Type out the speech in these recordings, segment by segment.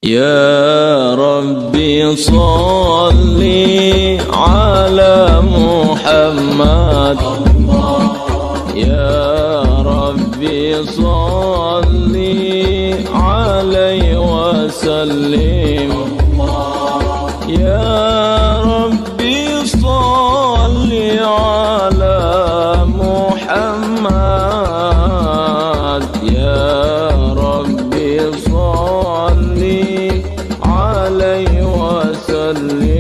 يا ربي صل على محمد، يا ربي صل عليه وسلم، يا ربي صل على محمد، يا ربي صل عليه وسلم.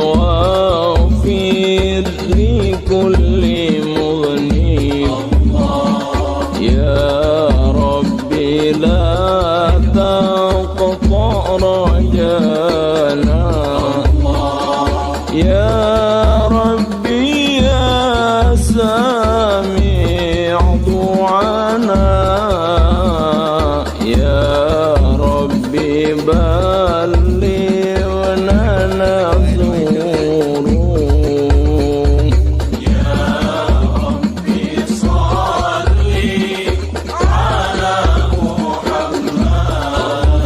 واغفر لكل مذنب، يا ربي لا تقطع رجانا، يا ربي يا سميع دعانا، يا ربي بلغنا نزور، يا ربي صل على محمد،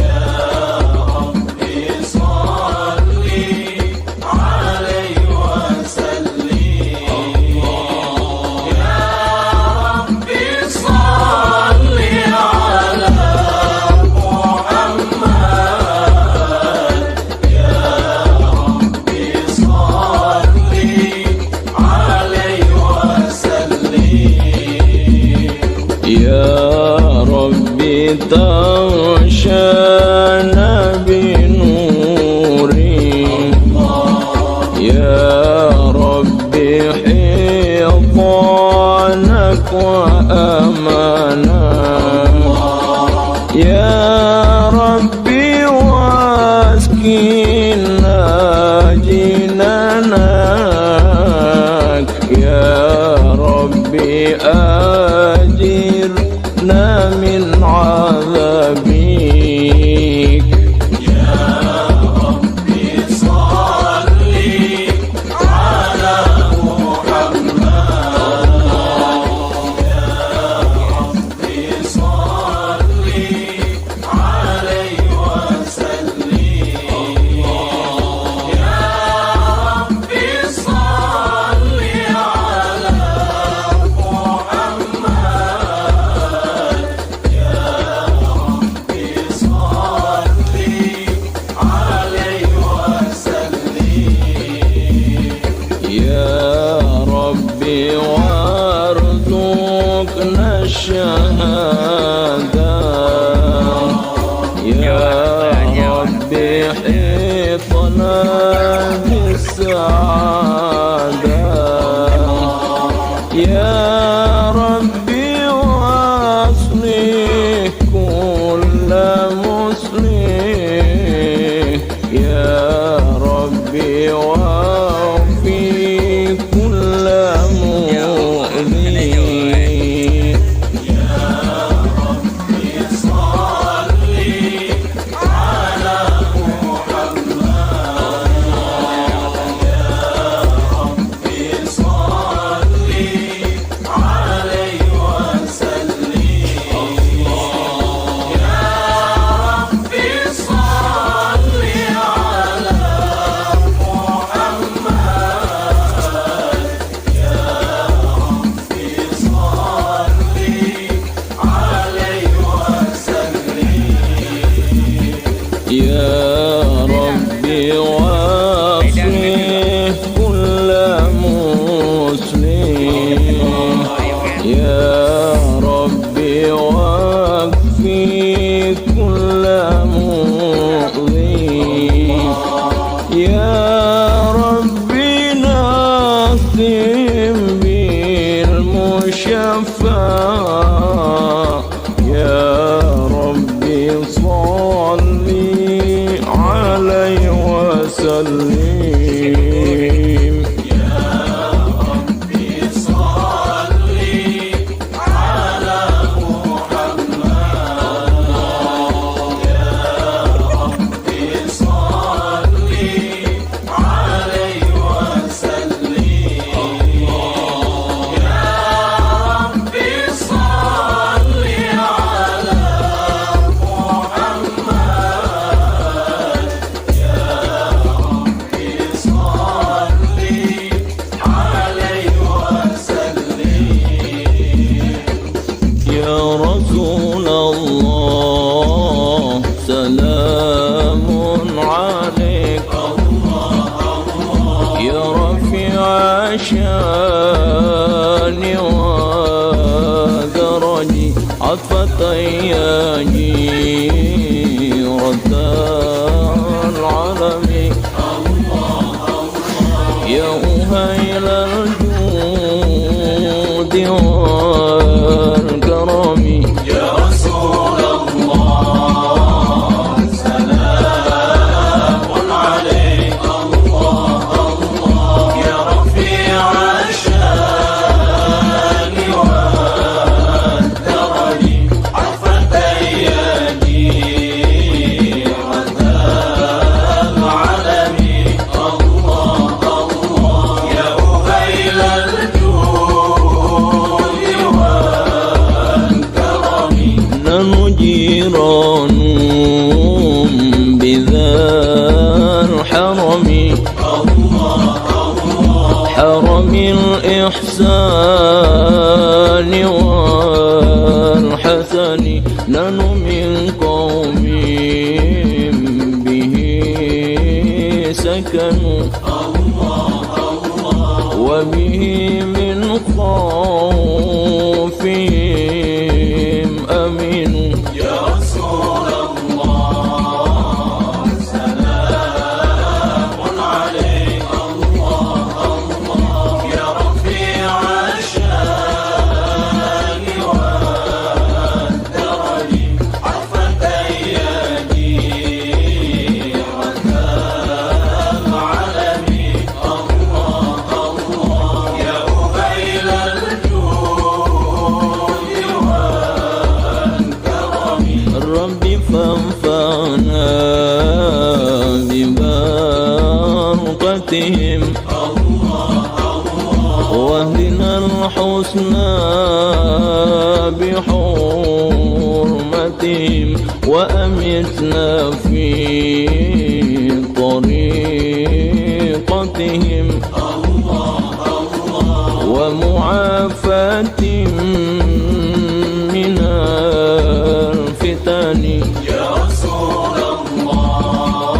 يا ربي صل عليه وسلم، يا ربي صل على يا ربي تغشانا بنوري، يا ربي حفظانك وأمانا، يا ربي واسكننا جنانك، يا ربي أجرنا من عذابك، يا ربي صل على محمد، يا ربي صل عليه وسلم، يا ربي صل على محمد، يا ربي صل عليه وسلم، يا ربي وارزقنا الشهادة، يا ربي حفظنا بالسعادة، يا ربي واصلح كل مسلم، يا ربي وفي كل مؤمن، يا ربي صل على محمد، يا أختم بالمشفع يا ربي صلي عليه وسلم. شاني ودرجي عطفة يا جيرة العالم يا أهيل الجود والكرم يا رسول الله سلام عليك الله الله يا رفيع الشان والدرج عفة يا جيرة العالم الله الله يا أهيل الجود والكرم نحن جيران بذا الحرم حرم الإحسان والحسن نحن من قوم به سكنوا وبه من خوفهم أمنوا يا رسول الله سلام عليك الله الله يا رفيع الشان والدرج عفة يا جيرة العالم الله الله يا أهيل الجود والكرم ربي فانفعنا ببركتهم واهدنا الحسنى بحرمتهم وأمتنا في طريقتهم ومعافاة من الفتن يا رسول الله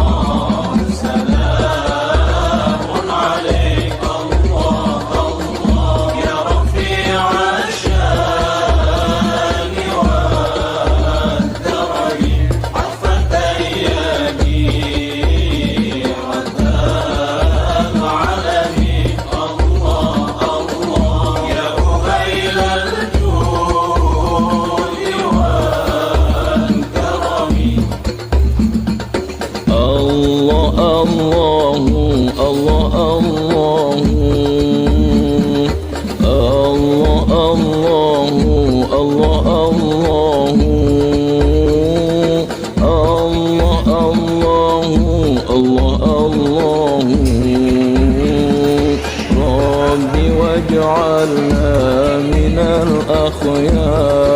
سلام عليك الله الله يا رفيع الشان والدرج عفة يا جيرة العالم الله الله يا أهيل الجود والكرم الله الله الله الله الله الله الله الله ربي واجعلنا من الأخيار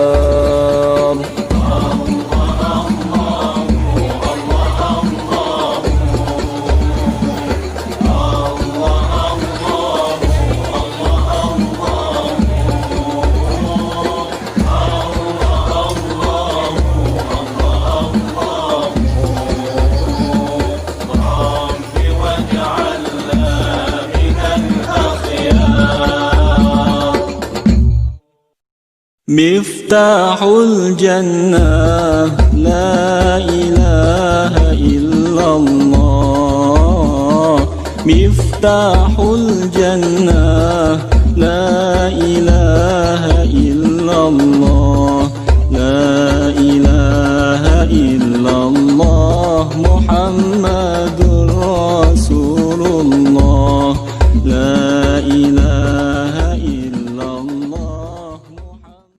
مفتاح الجنة لا إله إلا الله مفتاح الجنة لا إله إلا الله